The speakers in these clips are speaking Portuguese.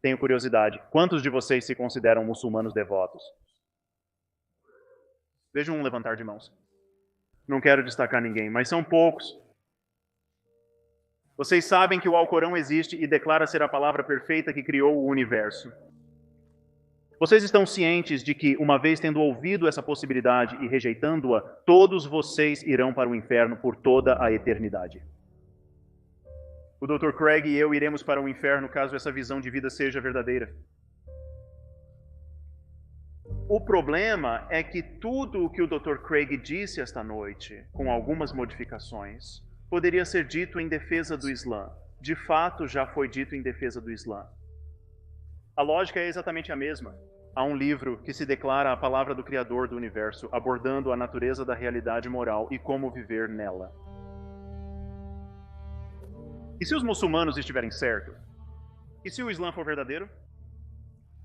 Tenho curiosidade. Quantos de vocês se consideram muçulmanos devotos? Vejo um levantar de mãos. Não quero destacar ninguém, mas são poucos. Vocês sabem que o Alcorão existe e declara ser a palavra perfeita que criou o universo. Vocês estão cientes de que, uma vez tendo ouvido essa possibilidade e rejeitando-a, todos vocês irão para o inferno por toda a eternidade. O Dr. Craig e eu iremos para o inferno caso essa visão de vida seja verdadeira. O problema é que tudo o que o Dr. Craig disse esta noite, com algumas modificações, poderia ser dito em defesa do Islã. De fato, já foi dito em defesa do Islã. A lógica é exatamente a mesma. Há um livro que se declara a palavra do Criador do universo, abordando a natureza da realidade moral e como viver nela. E se os muçulmanos estiverem certos? E se o Islã for verdadeiro?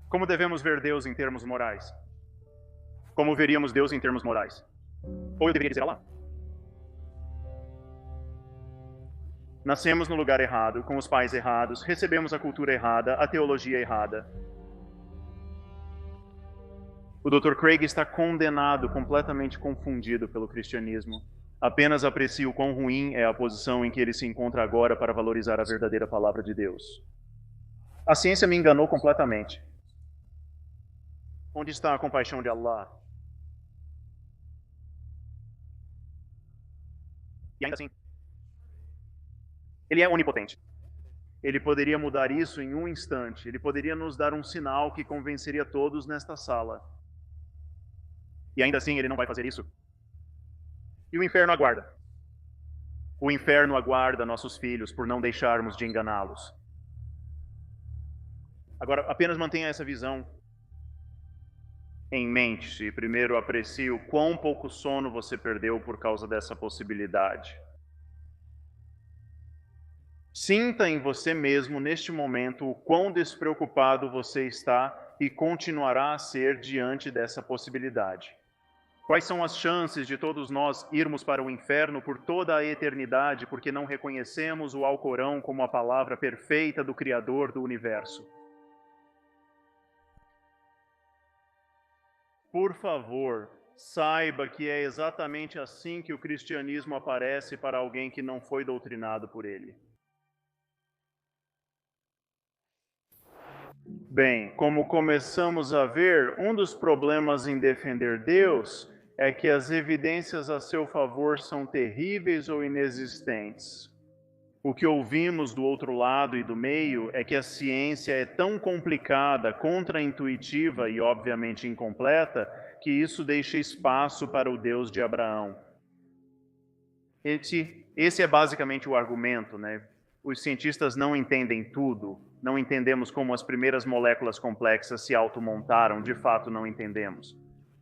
Como devemos ver Deus em termos morais? Como veríamos Deus em termos morais? Ou eu deveria dizer Allah? Nascemos no lugar errado, com os pais errados, recebemos a cultura errada, a teologia errada. O Dr. Craig está condenado, completamente confundido pelo cristianismo. Apenas aprecia o quão ruim é a posição em que ele se encontra agora para valorizar a verdadeira palavra de Deus. A ciência me enganou completamente. Onde está a compaixão de Allah? E ainda assim, Ele é onipotente. Ele poderia mudar isso em um instante. Ele poderia nos dar um sinal que convenceria todos nesta sala. E ainda assim, Ele não vai fazer isso. E o inferno aguarda. O inferno aguarda nossos filhos por não deixarmos de enganá-los. Agora, apenas mantenha essa visão em mente. Primeiro, aprecie o quão pouco sono você perdeu por causa dessa possibilidade. Sinta em você mesmo, neste momento, o quão despreocupado você está e continuará a ser diante dessa possibilidade. Quais são as chances de todos nós irmos para o inferno por toda a eternidade porque não reconhecemos o Alcorão como a palavra perfeita do Criador do universo? Por favor, saiba que é exatamente assim que o cristianismo aparece para alguém que não foi doutrinado por ele. Bem, como começamos a ver, um dos problemas em defender Deus é que as evidências a seu favor são terríveis ou inexistentes. O que ouvimos do outro lado e do meio é que a ciência é tão complicada, contraintuitiva e obviamente incompleta, que isso deixa espaço para o Deus de Abraão. Esse é basicamente o argumento, né? Os cientistas não entendem tudo, não entendemos como as primeiras moléculas complexas se automontaram, de fato não entendemos.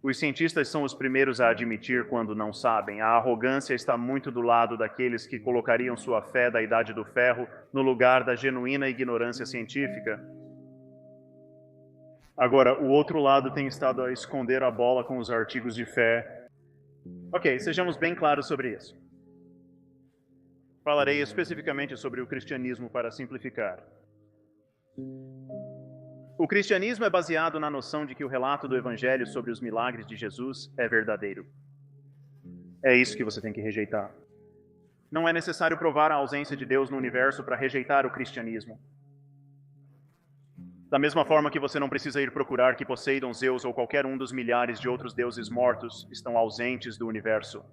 Os cientistas são os primeiros a admitir quando não sabem. A arrogância está muito do lado daqueles que colocariam sua fé da Idade do Ferro no lugar da genuína ignorância científica. Agora, o outro lado tem estado a esconder a bola com os artigos de fé. Ok, sejamos bem claros sobre isso. Falarei especificamente sobre o cristianismo para simplificar. O cristianismo é baseado na noção de que o relato do Evangelho sobre os milagres de Jesus é verdadeiro. É isso que você tem que rejeitar. Não é necessário provar a ausência de Deus no universo para rejeitar o cristianismo. Da mesma forma que você não precisa ir procurar que Poseidon, Zeus ou qualquer um dos milhares de outros deuses mortos estão ausentes do universo.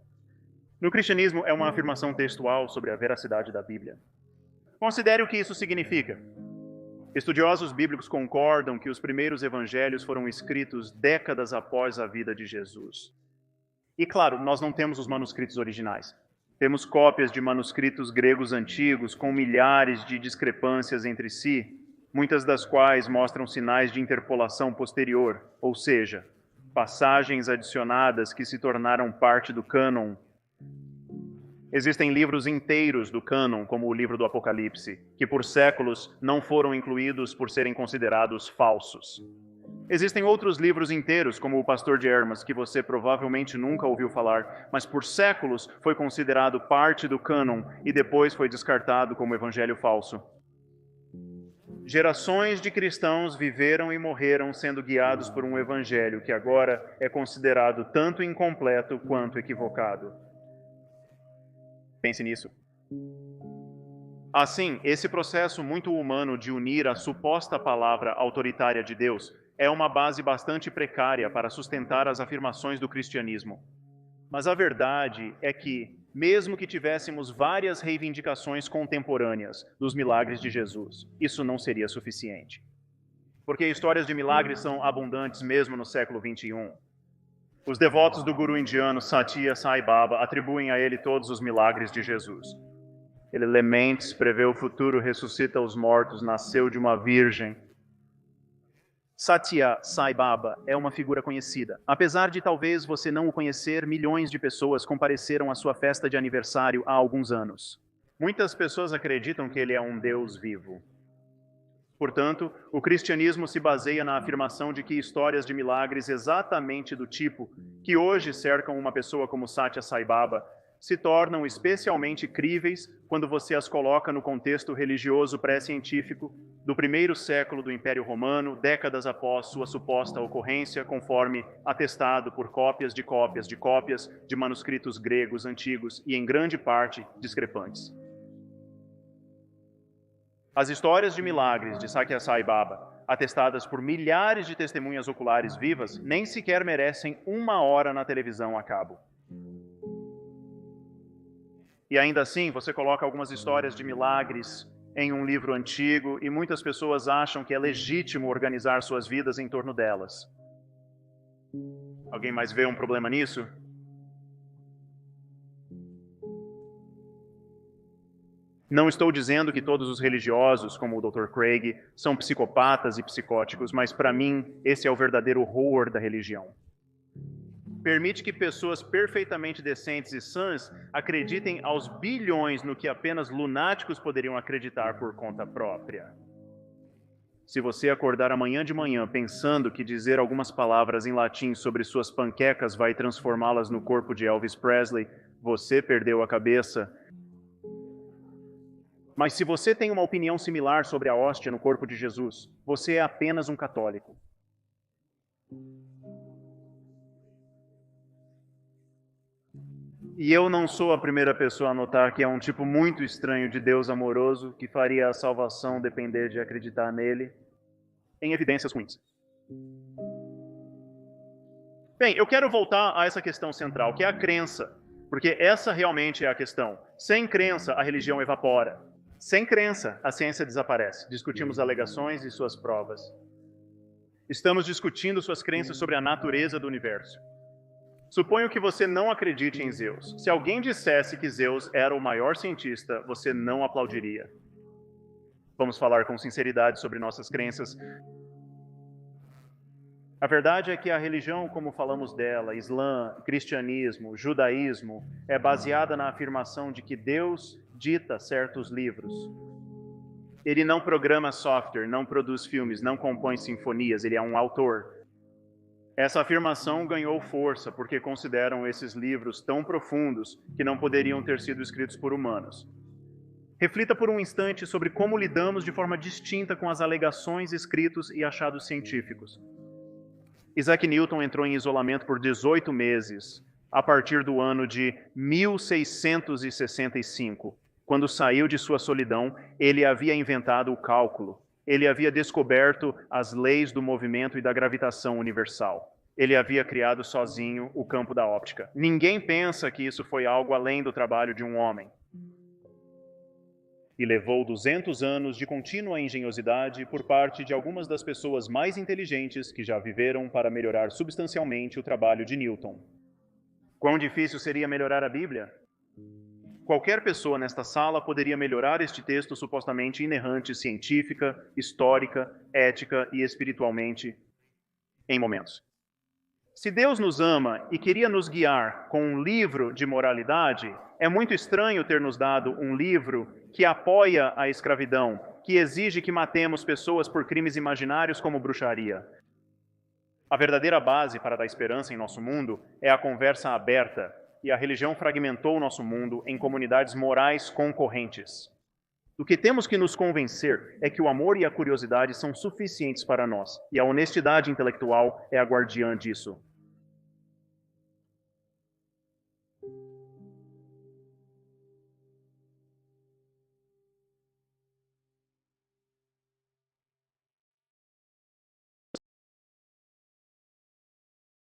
No cristianismo, é uma afirmação textual sobre a veracidade da Bíblia. Considere o que isso significa. Estudiosos bíblicos concordam que os primeiros evangelhos foram escritos décadas após a vida de Jesus. E claro, nós não temos os manuscritos originais. Temos cópias de manuscritos gregos antigos com milhares de discrepâncias entre si, muitas das quais mostram sinais de interpolação posterior, ou seja, passagens adicionadas que se tornaram parte do cânon. Existem livros inteiros do cânon, como o livro do Apocalipse, que por séculos não foram incluídos por serem considerados falsos. Existem outros livros inteiros, como o Pastor de Hermas, que você provavelmente nunca ouviu falar, mas por séculos foi considerado parte do cânon e depois foi descartado como evangelho falso. Gerações de cristãos viveram e morreram sendo guiados por um evangelho que agora é considerado tanto incompleto quanto equivocado. Pense nisso. Assim, esse processo muito humano de unir a suposta palavra autoritária de Deus é uma base bastante precária para sustentar as afirmações do cristianismo. Mas a verdade é que, mesmo que tivéssemos várias reivindicações contemporâneas dos milagres de Jesus, isso não seria suficiente. Porque histórias de milagres são abundantes mesmo no século XXI. Os devotos do guru indiano Satya Sai Baba atribuem a ele todos os milagres de Jesus. Ele lê mentes, prevê o futuro, ressuscita os mortos, nasceu de uma virgem. Satya Sai Baba é uma figura conhecida. Apesar de talvez você não o conhecer, milhões de pessoas compareceram à sua festa de aniversário há alguns anos. Muitas pessoas acreditam que ele é um Deus vivo. Portanto, o cristianismo se baseia na afirmação de que histórias de milagres exatamente do tipo que hoje cercam uma pessoa como Satya Sai Baba se tornam especialmente críveis quando você as coloca no contexto religioso pré-científico do primeiro século do Império Romano, décadas após sua suposta ocorrência, conforme atestado por cópias de manuscritos gregos antigos e, em grande parte, discrepantes. As histórias de milagres de Satya Sai Baba, atestadas por milhares de testemunhas oculares vivas, nem sequer merecem uma hora na televisão a cabo. E ainda assim, você coloca algumas histórias de milagres em um livro antigo e muitas pessoas acham que é legítimo organizar suas vidas em torno delas. Alguém mais vê um problema nisso? Não estou dizendo que todos os religiosos, como o Dr. Craig, são psicopatas e psicóticos, mas para mim, esse é o verdadeiro horror da religião. Permite que pessoas perfeitamente decentes e sãs acreditem aos bilhões no que apenas lunáticos poderiam acreditar por conta própria. Se você acordar amanhã de manhã pensando que dizer algumas palavras em latim sobre suas panquecas vai transformá-las no corpo de Elvis Presley, você perdeu a cabeça. Mas se você tem uma opinião similar sobre a hóstia no corpo de Jesus, você é apenas um católico. E eu não sou a primeira pessoa a notar que é um tipo muito estranho de Deus amoroso que faria a salvação depender de acreditar nele, em evidências ruins. Bem, eu quero voltar a essa questão central, que é a crença, porque essa realmente é a questão. Sem crença, a religião evapora. Sem crença, a ciência desaparece. Discutimos alegações e suas provas. Estamos discutindo suas crenças sobre a natureza do universo. Suponho que você não acredite em Zeus. Se alguém dissesse que Zeus era o maior cientista, você não aplaudiria. Vamos falar com sinceridade sobre nossas crenças. A verdade é que a religião, como falamos dela, Islã, cristianismo, judaísmo, é baseada na afirmação de que Deus dita certos livros. Ele não programa software, não produz filmes, não compõe sinfonias, ele é um autor. Essa afirmação ganhou força porque consideram esses livros tão profundos que não poderiam ter sido escritos por humanos. Reflita por um instante sobre como lidamos de forma distinta com as alegações, escritos e achados científicos. Isaac Newton entrou em isolamento por 18 meses, a partir do ano de 1665. Quando saiu de sua solidão, ele havia inventado o cálculo. Ele havia descoberto as leis do movimento e da gravitação universal. Ele havia criado sozinho o campo da óptica. Ninguém pensa que isso foi algo além do trabalho de um homem. E levou 200 anos de contínua engenhosidade por parte de algumas das pessoas mais inteligentes que já viveram para melhorar substancialmente o trabalho de Newton. Quão difícil seria melhorar a Bíblia? Qualquer pessoa nesta sala poderia melhorar este texto supostamente inerrante científica, histórica, ética e espiritualmente em momentos. Se Deus nos ama e queria nos guiar com um livro de moralidade, é muito estranho ter nos dado um livro que apoia a escravidão, que exige que matemos pessoas por crimes imaginários como bruxaria. A verdadeira base para dar esperança em nosso mundo é a conversa aberta, e a religião fragmentou o nosso mundo em comunidades morais concorrentes. Do que temos que nos convencer é que o amor e a curiosidade são suficientes para nós, e a honestidade intelectual é a guardiã disso.